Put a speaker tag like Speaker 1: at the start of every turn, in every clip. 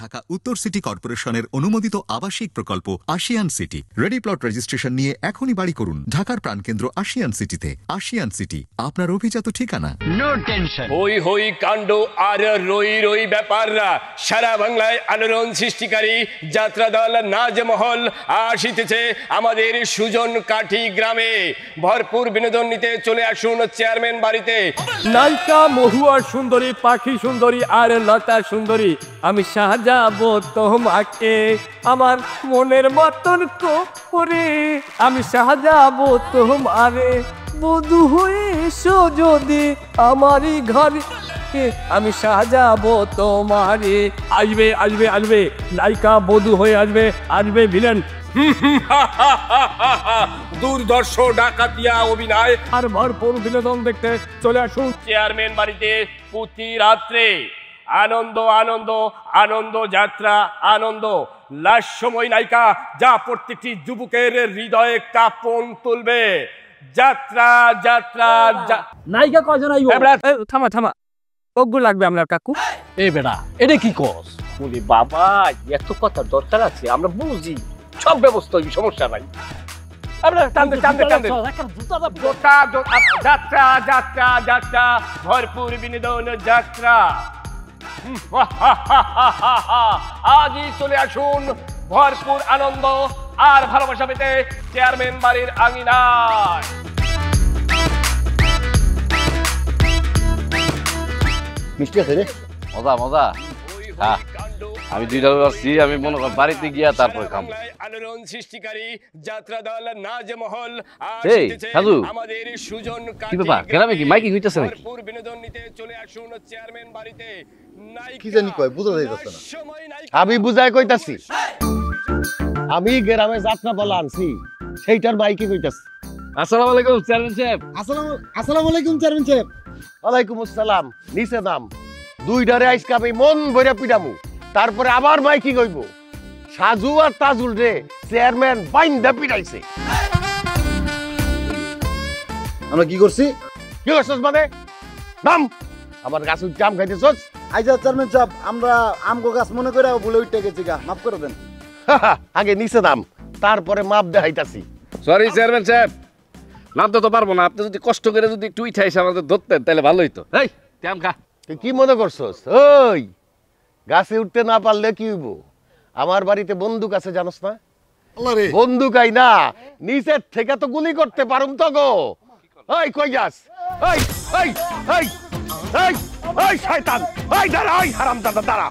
Speaker 1: ঢাকা উত্তর সিটি কর্পোরেশনের অনুমোদিত আবাসিক প্রকল্প Ashiyan city. Ready plot registration নিয়ে এখনই বাড়ি করুন ঢাকার প্রাণকেন্দ্র আশিয়ান সিটিতে। আশিয়ান সিটি, আপনার অভিজাত ঠিকানা।
Speaker 2: No tension.
Speaker 3: হই হই কাণ্ড আর রই রই ব্যাপাররা সারা বাংলায় আলোড়ন সৃষ্টিকারী যাত্রা দল নাজমহল আসিতেছে আমাদের সুজন কাঠি গ্রামে। ভরপুর বিনোদন নিতে চলে আসুন চেয়ারম্যান বাড়িতে।
Speaker 4: নায়িকা মহুয়া সুন্দরী, পাখি সুন্দরী আর লতা সুন্দরী, আমি সাজাবো তোমাকে আমার মনের মতন করে, আমি সাজাবো তোমারে বধূ হয়ে এসো যদি আমারই ঘরে, আমি সাজাবো তোমারে। আসবে আসবে আসবে নায়িকা বধূ হয়ে আসবে, আসবে ভিলেন।
Speaker 3: দুর্ধর্ষ ডাকাতিয়া অভিনয়
Speaker 4: আর ভরপুর বিনোদন দেখতে চলে আসুন
Speaker 3: চেয়ারম্যান বাড়িতে প্রতি রাত্রে। আনন্দ আনন্দ আনন্দ যাত্রা আনন্দ। লাস্যময় নায়িকা যা প্রত্যেকটি যুবকের হৃদয়ে কাঁপন তুলবে। যাত্রা যাত্রা
Speaker 4: নায়িকা কয়জন আইব? থামা থামা, কগ্গু লাগবে আমরা কাকু।
Speaker 2: এই বেটা এটা কি কস?
Speaker 3: বলি বাবা এত কথা দরকার আছে, আমরা বুঝি সব ব্যবস্থা হইবে, সমস্যা নাই। আমরা টানতে টানতে টানতে যাত্রা যাত্রা যাত্রা ভরপুর বিনোদন যাত্রা। আজই চলে আসুন ভরপুর আনন্দ আর ভালোবাসা পেতে চেয়ারম্যান বাড়ির আঙিনায়।
Speaker 2: মিষ্টি আছে রে, মজা মজা। আমি দুইটা আসছি, আমি মনে কর বাড়িতে গিয়া তারপরে খাবো।
Speaker 3: আলোড়ন সৃষ্টিকারী যাত্রা দল নাজমহল
Speaker 2: সাধু
Speaker 3: আমাদের সুজন
Speaker 2: কি ব্যাপার, গ্রামে কি মাইকিং হইতেছে নাকি?
Speaker 3: ভরপুর বিনোদন নিতে চলে আসুন চেয়ারম্যান বাড়িতে।
Speaker 5: কি জানি কয় বুঝা যাইতাছে না।
Speaker 6: আমি বুঝাই কইতাছি, আমি গ্রামে যাত্রা বলা আনছি, সেইটার মাইকে কইতাছি।
Speaker 2: আসসালামু আলাইকুম চেয়ারম্যান সাহেব।
Speaker 5: আসসালামু আলাইকুম চেয়ারম্যান সাহেব।
Speaker 6: ওয়ালাইকুম আসসালাম। নিচে নাম। দুইটারে আইসকা আমি মন ভইরা পিডামু, তারপরে আবার মাইকি কইব। সাজু আর তাজুল রে চেয়ারম্যান বাইন্দা পিডাইছে।
Speaker 5: আমরা কি করছি?
Speaker 6: কি করছস মানে? নাম আমার গাছ জাম খাইতেছস?
Speaker 5: আইজা চেয়ারম্যান সাহেব, আমরা আমগো গাছ মনে করে ভুলে উঠে গেছি গা, মাফ করে দেন।
Speaker 6: আগে নিচে নাম, তারপরে মাপ দেখাইতাছি।
Speaker 2: সরি চেয়ারম্যান সাহেব, নামতে তো পারবো না। আপনি যদি কষ্ট করে যদি একটু উঠাইছে আমাদের ধরতেন তাহলে ভালো হইতো। এই তেম খা।
Speaker 6: তুই কি মনে করছস? ওই গাছে উঠতে না পারলে কি হইব? আমার বাড়িতে বন্দুক আছে জানোস না? বন্দুক আই না, নিচের থেকে তো গুলি করতে পারুম তো গো। ওই কই যাস? ওই ওই ওই ওই ওই শয়তান, ওই দাঁড়া, ওই হারামজাদা দাঁড়া।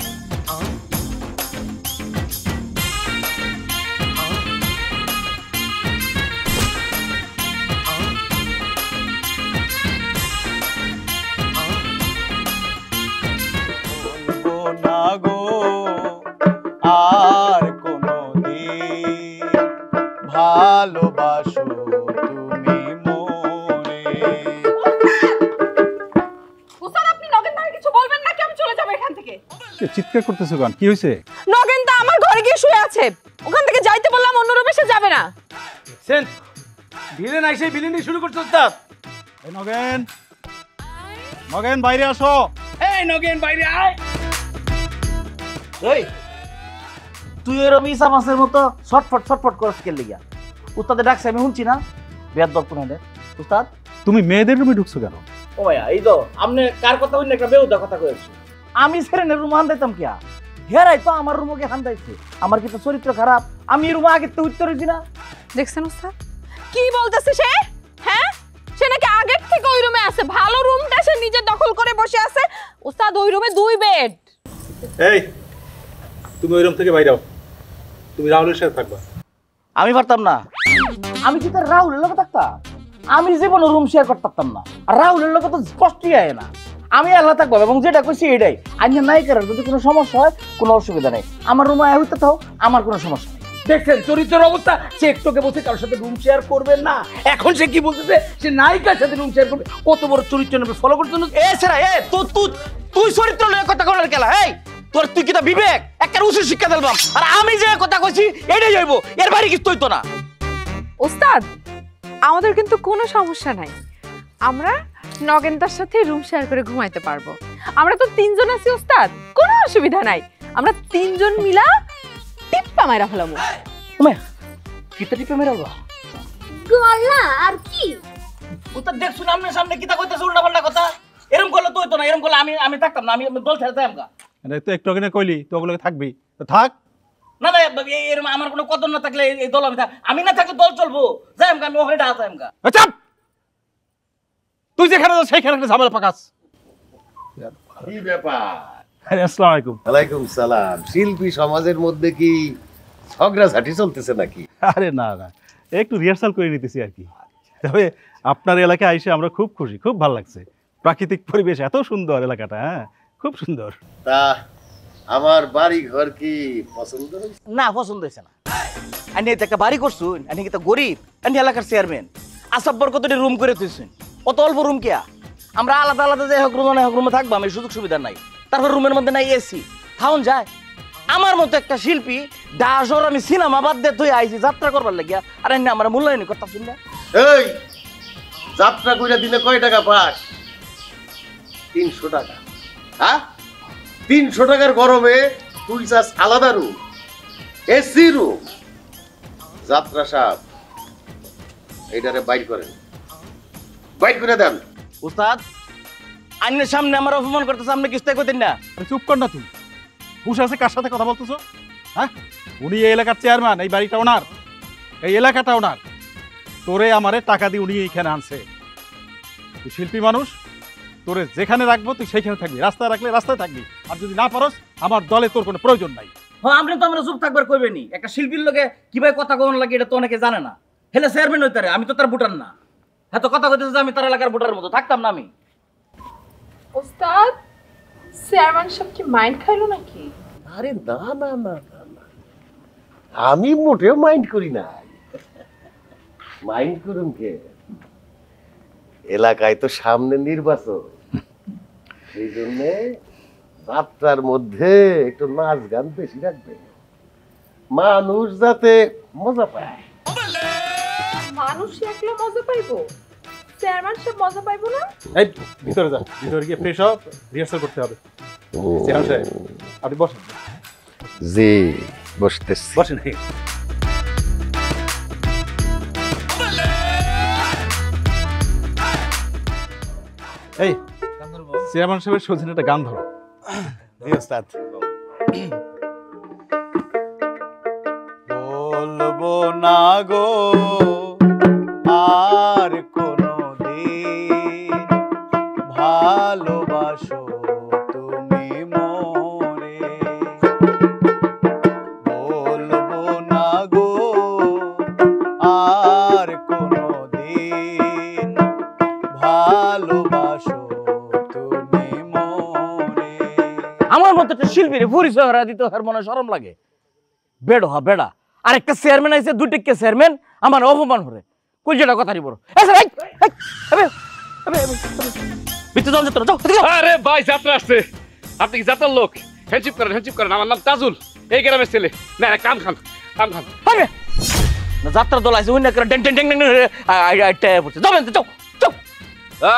Speaker 5: আর কোনদিন ভালোবাসো তুমি মোরে।
Speaker 7: ওস্তাদ আপনি নগেন ভাই কিছু বলবেন নাকি আমি চলে যাব এখান থেকে?
Speaker 8: চিৎকার করতেছো কেন? কি হয়েছে?
Speaker 7: নগেন তো আমার ঘরে গিয়ে শুয়ে আছে, ওখান থেকে যাইতে বললাম অন্য রুমে সে যাবে না।
Speaker 4: সেন ভিলেন আইছে, ভিলেনই শুরু করছে ওস্তাদ।
Speaker 8: এই নগেন, নগেন বাইরে আসো।
Speaker 4: এই নগেন বাইরে আয়।
Speaker 9: এই তুই এরকম ইসা মাছের মতো ছটফট করছ কে লিগা? উস্তাদে ডাকছে আমি শুনছি না, বেয়াদব কোনে। উস্তাদ
Speaker 8: তুমি মেয়েদের রুমে ঢুকছো কেন?
Speaker 9: ও ভাইয়া এই তো আপনি কার কথা হইন একটা বেউদা কথা কইছো। আমি সেরেনের রুম হান্দাইতাম কিয়া? হেরাই তো আমার রুমকে হান্দাইছে। আমার কি তো চরিত্র খারাপ? আমি এই রুমে আগে তো উত্তর হইছি না।
Speaker 7: দেখছেন ওস্তাদ কি বলতেছে সে? হ্যাঁ সে নাকি আগের থেকে ওই রুমে আছে, ভালো রুমটা সে নিজে দখল করে বসে আছে। ওস্তাদ ওই রুমে 2 বেড।
Speaker 8: এই তুমি ওই রুম থেকে বাইরে যাও, তুমি রাহুলের সাথে থাকবা।
Speaker 9: আমি পারতাম না। আমি কি তার রাহুলের লোক থাকতাম? আমি জীবনে রুম শেয়ার করতাম না। আর রাহুলের লোক তো স্পষ্টই আয় না। আমি আল্লাহ থাকবো এবং যেটা কইছি এটাই। আইনা নাই করার যদি কোনো সমস্যা হয় কোনো অসুবিধা নেই, আমার রুমে আয় হইতে থাও, আমার কোনো সমস্যা নেই।
Speaker 4: দেখছেন চরিত্রের অবস্থা? সে একটুকে বলছে কারোর সাথে রুম শেয়ার করবেন না, এখন সে কি বলতেছে সে নায়িকার সাথে রুম শেয়ার করবে। কত বড় চরিত্র নেবে ফলো করতে।
Speaker 9: এ ছেড়া এ তুই চরিত্র লয়ে কথা করার খেলা। এই তোর তুই কি তা বিবেক একটা উচিত শিক্ষা দিলাম, আর আমি যে কথা কইছি এটাই হইব, এর বাইরে কিছু হইতো না।
Speaker 7: ওস্তাদ আমাদের কিন্তু কোনো সমস্যা নাই, আমরা নগেনদার সাথে রুম শেয়ার করে ঘুমাইতে পারবো। আমরা তো 3 জন আছি ওস্তাদ, কোনো অসুবিধা নাই। আমরা তিনজন মিলা টিপ্পা মাইরা ফেলামু।
Speaker 9: ওমা কিতা টিপে মেরালবা
Speaker 10: গলা আর কি
Speaker 9: ওটা দেখছুন আমনে সামনে কিতা কইতাছ উল্টা পাল্টা কথা এরকম করলে তো হইতো না এরকম করলে আমি থাকতাম না আমি দল ছেড়ে যাই আমগা
Speaker 8: তো একটু আগে কইলি তো ওগুলোকে থাকবি তো থাক
Speaker 9: না না এরকম আমার কোনো কদর না থাকলে এই দল আমি না থাকলে দল চলবো যাই আমগা আমি ওখানে ডাল যাই আমগা
Speaker 8: চাপ তুই যেখানে যাস সেইখানে একটা ঝামেলা পাকাস
Speaker 6: কি ব্যাপার?
Speaker 8: আসসালামু আলাইকুম
Speaker 6: ওয়ালাইকুম সালাম। শিল্পী সমাজের মধ্যে কি ঝগড়াঝাটি চলতেছে নাকি?
Speaker 8: আরে না না একটু রিহার্সাল করে নিতেছি আর কি। তবে আপনার এলাকায় আইসে আমরা খুব খুশি, খুব ভালো লাগছে। প্রাকৃতিক পরিবেশ এত সুন্দর এলাকাটা, হ্যাঁ খুব সুন্দর।
Speaker 6: তা আমার বাড়ি ঘর কি পছন্দ হয়েছে?
Speaker 9: না পছন্দ হয়েছে না। আমি তো একটা বাড়ি করছুন, আমি কি তো গরিব, আমি এলাকার চেয়ারম্যান। আসাব্বর কতটি রুম করে তুইছেন, অত অল্প রুম কেয়া? আমরা আলাদা আলাদা যে হক রুমে হক রুমে থাকবো, আমি সুযোগ সুবিধা নাই। তারপর রুমের মধ্যে নাই এসি, খাওন যায়। আমার মতো একটা শিল্পী ডাসর আমি সিনেমা বাদ দিয়ে তুই আইছি যাত্রা করবার লাগিয়া, আর এনে আমার মূল্যায়ন করতাম না।
Speaker 6: এই যাত্রা কইরা দিনে কয় টাকা পাস? 300 টাকা। হ্যাঁ 300 টাকার গরমে তুই চাস আলাদা রুম, এসি রুম। যাত্রা সাহেব এইটারে বাইর করেন, বাইর করে দেন।
Speaker 9: উস্তাদ আইনের সামনে আমার অপমান করতেছে, আপনি কিস্তায় কইতেন না?
Speaker 8: চুপ কর না তুই। হুশ আছে কার সাথে কথা বলতেছো? হ্যাঁ উনি এই এলাকার চেয়ারম্যান, এই বাড়িটা ওনার, এই এলাকাটা ওনার। তোরে আমারে টাকা দিয়ে উনি এইখানে আনছে। তুই শিল্পী মানুষ, তোরে যেখানে রাখবো তুই সেইখানে থাকবি, রাস্তায় রাখলে রাস্তায় থাকবি। আর যদি না পারস আমার দলে তোর কোনো প্রয়োজন নাই।
Speaker 9: হ্যাঁ আপনি তো আমরা চুপ থাকবার কইবেনি। একটা শিল্পীর লোকে কিভাবে কথা কন লাগে এটা তো অনেকে জানে না। হেলে চেয়ারম্যান হইতে পারে, আমি তো তার ভোটার না। হ্যাঁ তো কথা কইতেছে যে আমি তার এলাকার ভোটারের মতো থাকতাম না আমি।
Speaker 7: ওস্তাদ চেয়ারম্যান সাহেব কি মাইন্ড খাইলো নাকি?
Speaker 6: আরে না না না না না, আমি মোটেও মাইন্ড করি না। মাইন্ড করুন কে? এলাকায় তো সামনে নির্বাচন, সেই জন্য যাত্রার মধ্যে একটু নাচ গান বেশি রাখবে, মানুষ যাতে মজা পায়।
Speaker 7: মানুষ একলা মজা পাইবো, চেয়ারম্যান সাহেব মজা পাইবো না?
Speaker 8: এই ভিতরে যা, ভিতরে গিয়ে ফ্রেশ হও, রিহার্সাল করতে হবে। চেয়ারম্যান সাহেব আপনি বসেন।
Speaker 6: জি বসতেছি।
Speaker 8: বসেন। এই চেয়ারম্যান সাহেবের সৌজন্য একটা গান ধরো।
Speaker 5: জি ওস্তাদ।
Speaker 11: বলবো না গো আর কোনো দিন, ভালোবাসো তুমি মোরে। বলবো না গো আর কোনো দিন, ভালোবাসো তুমি মোরে।
Speaker 9: আমার মতো একটা শিল্পীর পরিচয় হারা দিতে আর মনে শরম লাগে। বেড়ো হা বেড়া, আর একটা চেয়ারম্যান আইছে, দুইটা চেয়ারম্যান আমার অপমান করে। কই যেটা কথাটি বড়
Speaker 2: আরে ভাই যাত্রা আসছে, আপনি কি যাত্রার লোক? হ্যান্ডশিপ করেন, হ্যান্ডশিপ করেন। আমার নাম তাজুল, এই গ্রামের ছেলে। না কাম খান, কাম খান।
Speaker 9: যাত্রা দল আছে ওই না করে ডেং ডেং ডেং ডেং পড়ছে। যাবেন তো, চুপ।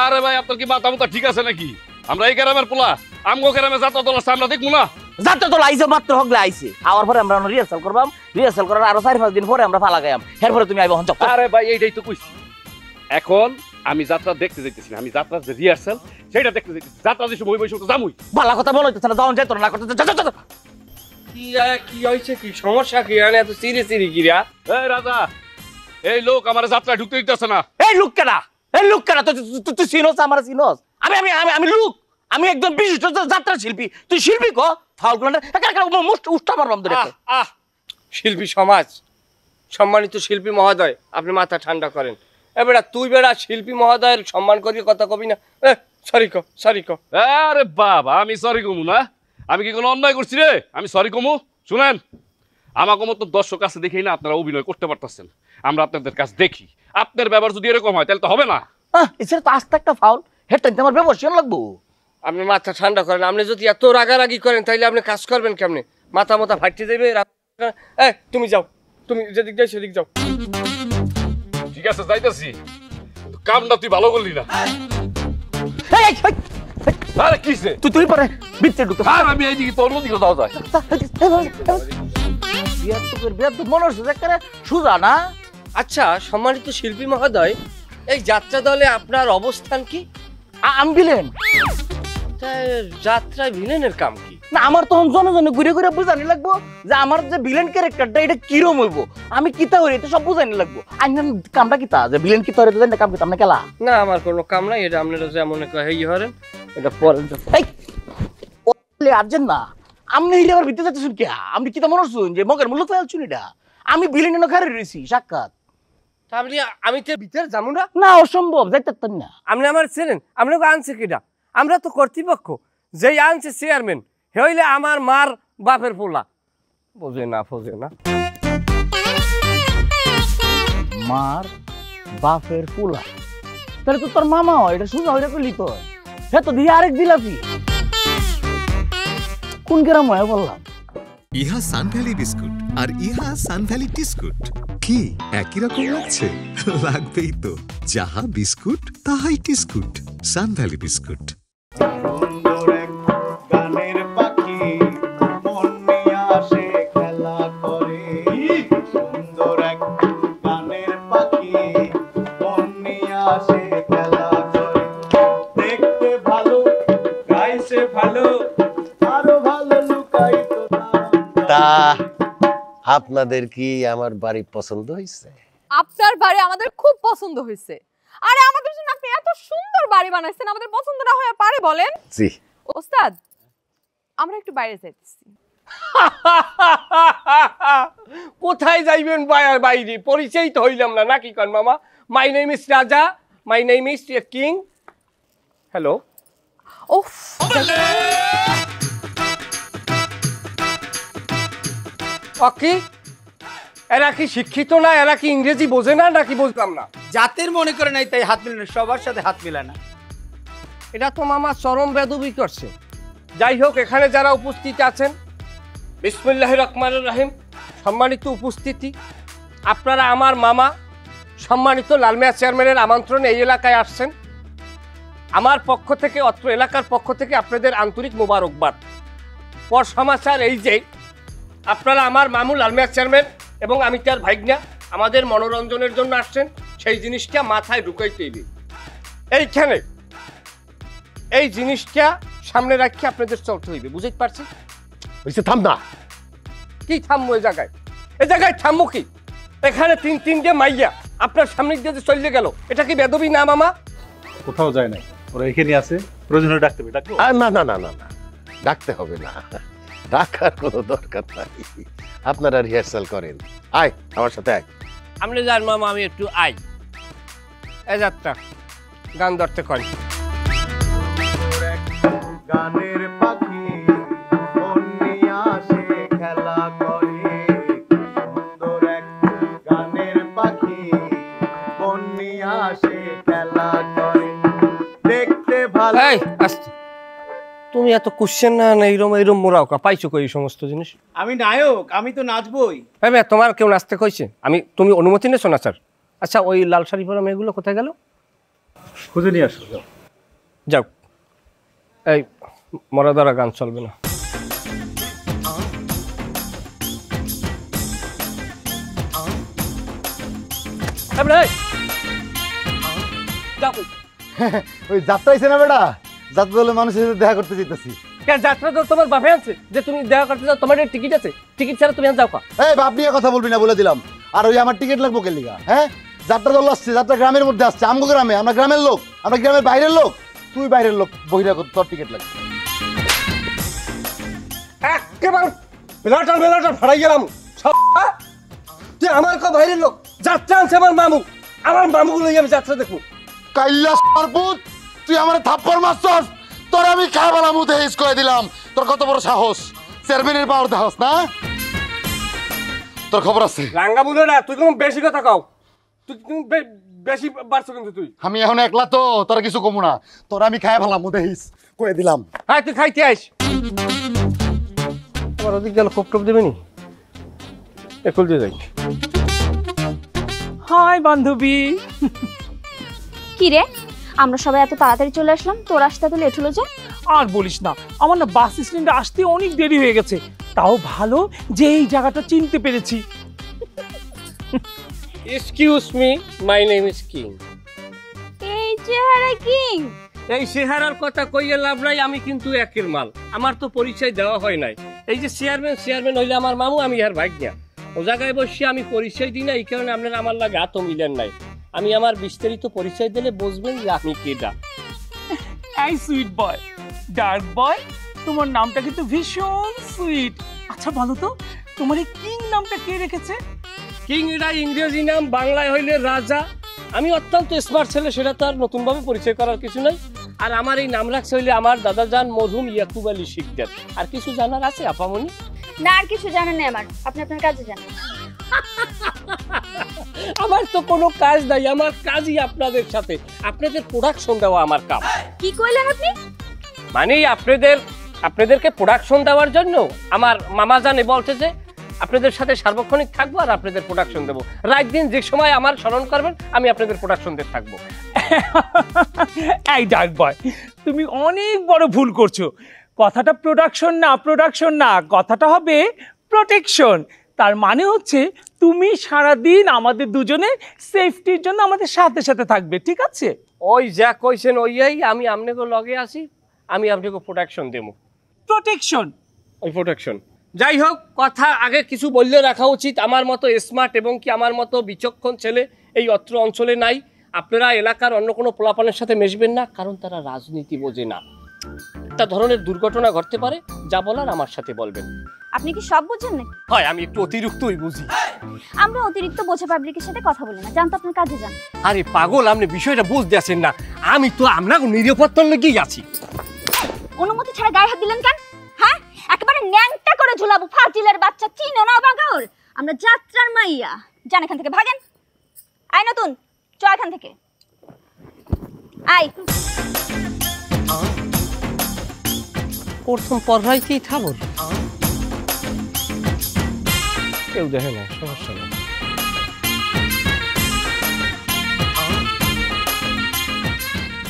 Speaker 2: আরে ভাই আপনার কি মাথা মুথা ঠিক আছে নাকি? আমরা এই গ্রামের পোলা, আমগো গ্রামে যাত্রা দল আছে, আমরা দেখবো না?
Speaker 9: যাত্রা দল আইছে মাত্র হগলে আইছে, আওয়ার পরে আমরা রিহার্সাল করবাম। রিহার্সাল করার আরো 4-5 দিন পরে আমরা ফালা গায়াম। এরপরে তুমি আইবা হন।
Speaker 2: আরে ভাই এইটাই তো কইছি। এখন আমি যাত্রা দেখতে যাইতেছি না, আমি যাত্রার যে রিহার্সাল সেটা দেখতে যাইতেছি। যাত্রা যে সময় বসে তো জামুই
Speaker 9: ভালো কথা বলো না, যাওন যাইতো না করতে।
Speaker 4: কি হয়েছে, কি সমস্যা, কি এত সিরি সিরি গিরা?
Speaker 2: এই রাজা, এই লোক আমার যাত্রা ঢুকতে দিতেছে না।
Speaker 9: এই লোক কেডা? এই লোক কেডা? তুই চিনোস আমার চিনোস? আমি আমি আমি লোক, আমি একদম বিশিষ্ট যাত্রা শিল্পী। তুই শিল্পী ক ফাউল করলে উষ্টা মারলাম ধরে।
Speaker 4: শিল্পী সমাজ, সম্মানিত শিল্পী মহোদয়, আপনি মাথা ঠান্ডা করেন। এ বেটা তুই বেটা শিল্পী মহোদয়ের সম্মান করি কথা কবি না? সরি কো, সরি কো।
Speaker 2: আরে বাবা, আমি সরি কমু না? আমি কি কোনো অন্যায় করছি রে? আমি সরি কমু? শুনেন, আমাকে মতো দর্শক কাছে দেখেই না আপনারা অভিনয় করতে পারতেছেন। আমরা আপনাদের কাছে দেখি, আপনার ব্যবহার যদি এরকম হয় তাহলে তো হবে না।
Speaker 9: এছাড়া তো আস্তে একটা ফাউল হেড টাইম আমার ব্যবহার লাগবো।
Speaker 4: আপনি মাথা ঠান্ডা করেন। আপনি যদি এত রাগারাগি করেন তাহলে আপনি কাজ করবেন কেমনে? মাথা মাথা ফাটিয়ে যাবে। তুমি যাও, তুমি যেদিক যাই সেদিক যাও।
Speaker 2: ঠিক আছে যাইতেছি, কামটা তুই ভালো করলি না। আরে কিসে
Speaker 9: তুই পরে বিচ্ছে ঢুকতে
Speaker 2: আর আমি এইদিকে তোর দিকে যাওয়া যায়
Speaker 9: বিয়ার তো মনে হচ্ছে যে সুজা না।
Speaker 3: আচ্ছা সম্মানিত শিল্পী মহোদয়, এই যাত্রা দলে আপনার অবস্থান কি?
Speaker 9: আমি বিলেন
Speaker 3: যাত্রায় ভিলেনের কাম কি?
Speaker 9: না আমার তখন জনে ঘুরে ঘুরে বুঝানি লাগবো যে আমার যে ভিলেন ক্যারেক্টারটা এটা কিরম হইব, আমি কিতা হইরে এটা সব বুঝানি লাগবো। আইনার কামটা কিতা যে ভিলেন কিতা হইরে জানি কাম কিতা না কেলা।
Speaker 3: না আমার কোনো কাম নাই, এটা আপনারা যেমন কই হরেন
Speaker 9: এটা পরেন। এই ওলে আর্জেন না আমনে হিরে আবার ভিতরে যাচ্ছেন কি? আপনি কিতা মনে করছেন যে মগের মূল্য তো আলছুন? এটা আমি ভিলেন এনে খারে রইছি সাক্ষাৎ।
Speaker 3: তাহলে আমি তো ভিতরে যাবো না?
Speaker 9: না অসম্ভব, যাইতাম না।
Speaker 3: আপনি আমার ছিলেন, আপনাকে আনছে কিটা? আমরা তো কর্তৃপক্ষ, যেই আনছে চেয়ারম্যান হইলে আমার মার বাপের পোলা। বোঝে না
Speaker 9: মার বাপের পোলা? তাহলে তো তোর মামা হয়, এটা সোজা হইরা কইলি তো। হ্যাঁ তো দিয়ে আরেক জিলাপি কোন গ্রাম হয় বললাম?
Speaker 1: ইহা সানভ্যালি বিস্কুট আর ইহা সানভ্যালি টিস্কুট। কি একই রকম লাগছে? লাগবেই তো, যাহা বিস্কুট তাহাই টিস্কুট। সানভ্যালি বিস্কুট।
Speaker 11: সুন্দর এক গানের পাখি মন নিয়ে আসে খেলা করে। সুন্দর এক গানের পাখি মন নিয়ে আসে খেলা করে। দেখতে ভালো, গাইছে ভালো, আরো ভালো লুকাইতো
Speaker 6: তা আপনাদের কি আমার বাড়ি পছন্দ হয়েছে?
Speaker 7: আপনার বাড়ি আমাদের খুব পছন্দ হয়েছে। আরে আমাদের জন্য আপনি এত সুন্দর বাড়ি বানাইছেন, আমাদের পছন্দ না হয়ে পারে বলেন?
Speaker 6: জি
Speaker 7: ওস্তাদ, আমরা একটু বাইরে যাইতেছি।
Speaker 3: কোথায় যাইবেন বাইরে? পরিচয় তো হইলাম না নাকি কন মামা? মাই নেম ইজ রাজা, my name is king. Hello.
Speaker 7: উফ,
Speaker 3: অকি এরা কি শিক্ষিত না? এরা কি ইংরেজি বোঝে না নাকি? বুঝলাম না।
Speaker 11: জাতের মনে করে নাই তাই হাত মিলানো, সবার সাথে হাত মিলায় না।
Speaker 3: এটা তো মামা চরম বেদবি করছে। যাই হোক, এখানে যারা উপস্থিত আছেন, বিসমিল্লাহির রহমানির রহিম, সম্মানিত উপস্থিতি, আপনারা আমার মামা সম্মানিত লালমিয়া চেয়ারম্যানের আমন্ত্রণে এই এলাকায় আসছেন। আমার পক্ষ থেকে, অত্র এলাকার পক্ষ থেকে আপনাদের আন্তরিক মোবারকবাদ। পর সমাচার এই যে আপনারা আমার মামু লালমিয়া চেয়ারম্যান এবং আমি তার ভাইগনা আমাদের মনোরঞ্জনের জন্য আসছেন, সেই জিনিসটা মাথায় ঢুকাইতে হবে। এইখানে এই জিনিসটা সামনে রাখি আপনাদের চলতে হইবে, বুঝতে পারছি?
Speaker 6: হয়েছে, থাম না।
Speaker 3: কি থামবো? এই জায়গায় থামবো কি? এখানে তিনটে মাইয়া আপনার সামনে দিয়ে যে চলে গেল, এটা কি বেদবি না মামা?
Speaker 8: কোথাও যায় নাই, ওরা এখানে আছে, প্রয়োজন হলে ডাকতে হবে। ডাকবো?
Speaker 6: না না না না না, ডাকতে হবে না, ডাকার কোনো দরকার নাই। আপনারা রিহার্সাল করেন। আয় আমার সাথে আয়।
Speaker 3: আপনি যান মামা, আমি একটু আই। এই যাত্রা গান ধরতে করি।
Speaker 11: গানের পাখি মন নিয়ে আসে খেলা করে। সুন্দর এক গানের পাখি মন নিয়ে আসে খেলা করে। দেখতে ভালো।
Speaker 3: এই আস্তে, তুমি এত কোশ্চেন না এইরম মোরাও কা পাইছো কই এই সমস্ত জিনিস?
Speaker 11: আমি নায়ক, আমি তো নাচবই।
Speaker 3: হ্যাঁ, তোমার কেউ নাচতে কইছে? তুমি অনুমতি নেছো নাচার? আচ্ছা, ওই লাল শাড়ি পরা মেয়েগুলো কোথায় গেল?
Speaker 8: খুঁজে নিয়ে আসো।
Speaker 3: যাও। এই মরা দ্বারা গান চলবে না।
Speaker 5: ওই যাত্রা হইছে না বেটা, যাত্রা দলে মানুষের সাথে দেখা করতে যেতেছি।
Speaker 3: যাত্রা তো তোমার বাপে আছে যে তুমি দেখা করতে যাও, তোমার টিকিট আছে, টিকিট ছাড়া তুমি যাও কা?
Speaker 5: এই বাপ নিয়ে কথা বলবি না বলে দিলাম। আর ওই আমার টিকিট লাগবো কে লিগা? হ্যাঁ, যাত্রা দল আসছে, যাত্রা গ্রামের মধ্যে আসছে, আমগো গ্রামে, আমরা গ্রামের লোক, আমরা গ্রামের বাইরের লোক। তুই বাইরের লোক, বহিরাগত, তোর টিকিট লাগবে।
Speaker 3: একেবারে বেলাটা ফাড়াই গেলাম। তুই আমার কা বাইরের লোক? যাত্রা আনছে আমার মামুগুলো আমি যাত্রা দেখবো।
Speaker 5: কাইল্লা সরপুত, তুই আমার থাপ্পড় মারছস, তোর আমি খাবালা মুতে হিস করে দিলাম। তোর কত বড় সাহস, চেয়ারম্যানের পাওয়ার দেখাস না? তোর খবর আছে?
Speaker 3: রাঙ্গা বুঝো না, তুই কোনো বেশি কথা কও। তুই বেশি বাড়ছো কিন্তু তুই।
Speaker 5: আমি এখন একলা তো, তোরা কিছু কমু না। তোর আমি খাই ভালাম মুতে হিস করে দিলাম।
Speaker 3: হ্যাঁ, তুই খাইতে আইস। আমার ওদিক গেল কোপ টোপ দেবে নি? একুল দিয়ে যাই।
Speaker 9: হাই বান্ধবী।
Speaker 10: কি রে, আমরা সবাই এত তাড়াতাড়ি চলে আসলাম, তোর আসতে এত লেট হলো যে?
Speaker 4: আর বলিস না, আমার না বাস স্ট্যান্ডে আসতে অনেক দেরি হয়ে গেছে। তাও ভালো যে এই জায়গাটা চিনতে পেরেছি।
Speaker 3: Excuse me, my name is king.
Speaker 7: এই চেহারা কিং?
Speaker 3: এই চেহারার কথা কইয়ে লাভ নাই, আমি কিন্তু একের মাল। আমার তো পরিচয় দেওয়া হয় নাই। এই যে চেয়ারম্যান হইলে আমার মামু, আমি আর ভাগ্যা। ও জায়গায় বসে আমি পরিচয় দিই না, এই কারণে আপনার আমার লাগে এত মিলেন নাই। আমি আমার বিস্তারিত পরিচয় দিলে বুঝবেন যে আমি কেডা।
Speaker 4: এই সুইট বয়, ডার্ক বয়, তোমার নামটা কিন্তু ভীষণ সুইট। আচ্ছা বলো তো, তোমার এই কিং নামটা কে রেখেছে?
Speaker 3: কিং এটা ইংরেজি নাম, বাংলায় হইলে রাজা। আমি অত্যন্ত স্মার্ট ছেলে, সেটা তো আর নতুনভাবে পরিচয় করার কিছু নাই। আর আমার এই নাম রাখছে হইলে আমার দাদা যান মরহুম ইয়াকুব আলী শিকদার। আর কিছু জানার আছে আপামনি?
Speaker 10: না, আর কিছু জানেন না আমার, আপনি আপনার কাজে যান।
Speaker 3: আমার তো কোনো কাজ নাই, আমার কাজই আপনাদের সাথে, আপনাদের প্রোডাকশন দেওয়া আমার কাজ।
Speaker 10: কি কইলেন আপনি?
Speaker 3: মানে আপনাদেরকে প্রোডাকশন দেওয়ার জন্য আমার মামা জানে বলছে যে আপনাদের সাথে সার্বক্ষণিক থাকবো আর আপনাদের প্রোডাকশন দেবো। রাত দিন যে সময় আমার স্মরণ করবেন আমি আপনাদের প্রোডাকশন দিয়ে থাকবো।
Speaker 4: এই ডার্ক বয়, তুমি অনেক বড় ভুল করছো। কথাটা প্রোডাকশন না, কথাটা হবে প্রোটেকশন। তার মানে হচ্ছে তুমি সারাদিন আমাদের দুজনের সেফটির জন্য আমাদের সাথে সাথে থাকবে, ঠিক আছে?
Speaker 3: ওই যা কইছেন ওইয়াই, আমি আপনাকে লগে আসি, আমি আপনাকে প্রোটেকশন দেবো।
Speaker 4: প্রোটেকশন?
Speaker 3: ওই প্রোটেকশন। যাই হোক, কথা আগে কিছু বললে রাখা উচিত। আমার মতো স্মার্ট এবং কি আমার মতো বিচক্ষণ ছেলে এই অত্র অঞ্চলে নাই। আপনারা এলাকার অন্য কোনো পোলাপানের সাথে মেশবেন না, কারণ তারা রাজনীতি বোঝে না। একটা ধরনের দুর্ঘটনা ঘটতে পারে, যা বলার আমার সাথে বলবেন।
Speaker 10: আপনি কি সব বুঝেন না?
Speaker 3: হয়, আমি একটু অতিরিক্তই বুঝি।
Speaker 10: আমরা অতিরিক্ত বোঝা পাবলিকের সাথে কথা বলি না, জান তো আপনার কাজে যান।
Speaker 3: আরে পাগল, আপনি বিষয়টা বুঝতে আছেন না। আমি তো আপনাকে নিরাপত্তার লেগেই আছি।
Speaker 10: অনুমতি ছাড়া গায়ে হাত দিলেন কেন? হ্যাঁ, একেবারে ন্যাংটা করে ঝুলাবো, ফাজিলের বাচ্চা। চিনো না বাগার? আমরা যাত্রার মাইয়া। যান এখান থেকে, ভাগেন। আয় নতুন, চ এখান থেকে, আয়।
Speaker 3: প্রথম পর্যায়তেই থাকো, কেউ দেখে না, সমস্যা নেই।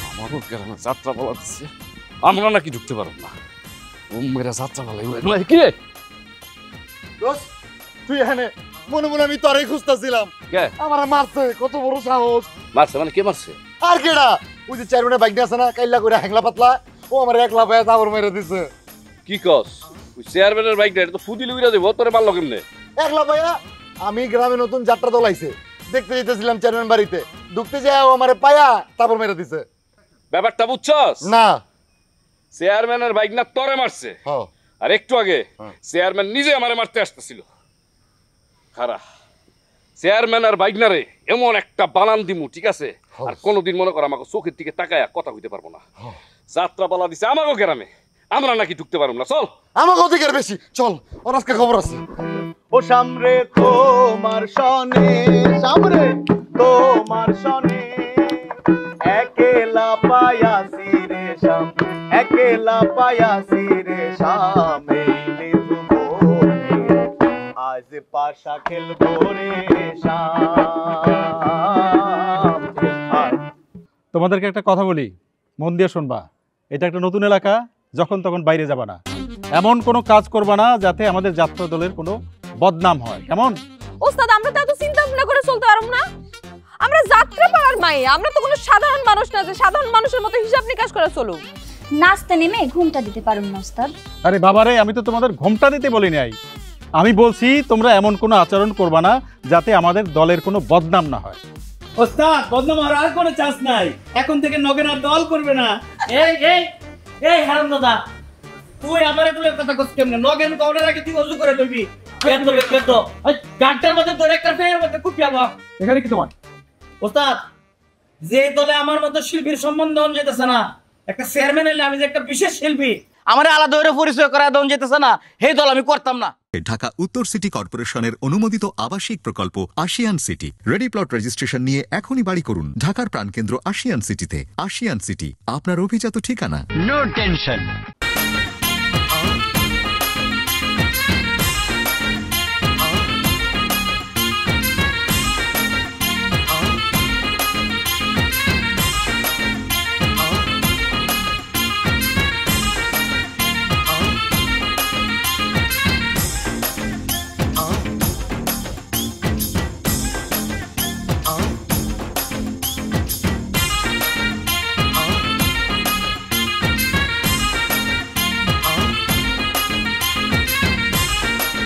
Speaker 2: আমারও গ্রামে যাত্রা পালা দিচ্ছে, আমরা নাকি ঢুকতে পারব না। মেয়েরা যাত্রা পালাই কি রে?
Speaker 5: তুই এখানে মনে মনে আমি তোরে খুঁজতেছিলাম। আমার মারছে, কত বড় সাহস!
Speaker 2: মারছে মানে কে মারছে?
Speaker 5: আর কেডা? ওই যে চেয়ারম্যানের বাইক আছে না, কাইল্লা করে হ্যাংলা পাতলা, ও আমার একলা পায়ে চাবর মেরে দিছে।
Speaker 2: কি কস? ওই চেয়ারম্যানের বাইকটা এটা তো ফুদিলি উইরা দেব, তোরে মারলো কেমনে?
Speaker 5: একলা পায়া আমি গ্রামে নতুন যাত্রা দল আইছে, দেখতে যেতেছিলাম চেয়ারম্যান বাড়িতে, ঢুকতে যায় ও আমারে পায়া চাবর মেরে দিছে।
Speaker 2: ব্যাপারটা বুঝছস?
Speaker 5: না,
Speaker 2: চেয়ারম্যানের বাইক না তোরে মারছে। আর একটু আগে চেয়ারম্যান নিজে আমারে মারতে আসতেছিল। খারা চেয়ারম্যান আর বাইক না রে, এমন একটা বানান দিমু, ঠিক আছে? আর কোনোদিন মনে কর আমাকে চোখের দিকে তাকায়া কথা কইতে পারবো না। যাত্রা পালা দিছে আমাকে গ্রামে, আমরা নাকি ঢুকতে পারবো না। চল,
Speaker 5: আমাকে অধিকার বেশি, চল, ওর আজকে খবর আছে। ও সামরে তোমার সনে, সামরে তোমার সনে, একেলা পায়াসি রে শাম, একেলা পায়াসি রে শাম, আজ পাশা খেলবো রে শাম।
Speaker 8: তোমাদেরকে একটা কথা বলি, মন দিয়ে শুনবা। এটা একটা নতুন এলাকা, যখন তখন বাইরে যাবা না, এমন কোনো কাজ করবা না যাতে আমাদের যাত্রা দলের কোনো বদনাম হয়, কেমন?
Speaker 7: ওস্তাদ, আমরা তো এত চিন্তা ভাবনা করে চলতে পারব না। আমরা যাত্রা পালার মাইয়া, আমরা তো কোনো সাধারণ মানুষ না যে সাধারণ মানুষের মতো হিসাব নিকাশ করে চলুক।
Speaker 10: নাচতে নেমে ঘুমটা দিতে পারুন না ওস্তাদ।
Speaker 8: আরে বাবারে, আমি তো তোমাদের ঘুমটা দিতে বলি নাই, আমি বলছি তোমরা এমন কোনো আচরণ করবা না যাতে আমাদের দলের কোনো বদনাম না হয়।
Speaker 9: ওস্তাদ, বদনাম হওয়ার আর কোনো চান্স নাই। এখন থেকে নগেন আর দল করবে না। এই এই এই হারামজাদা, তুই আমার এগুলো কথা কইছিস কেমনে? নগেন কওয়ার আগে তুই ওযু করে লইবি। কেন ওই গাড়টার মধ্যে তোর একটা ফেয়ার মধ্যে কুপিয়াবো।
Speaker 8: এখানে কি তোমার?
Speaker 9: ওস্তাদ, যে দলে আমার মতো শিল্পীর সম্বন্ধ হন যেতেছে না, একটা চেয়ারম্যান হলে আমি যে একটা বিশেষ শিল্পী, আমার আলাদা করে পরিচয় করা দন যেতেছে না, সেই দল আমি করতাম না।
Speaker 1: ঢাকা উত্তর সিটি কর্পোরেশনের অনুমোদিত আবাসিক প্রকল্প Ashiyan city. Ready plot registration নিয়ে এখনই বাড়ি করুন ঢাকার প্রাণকেন্দ্র আশিয়ান সিটিতে। আশিয়ান সিটি, আপনার অভিজাত ঠিকানা।
Speaker 12: No tension.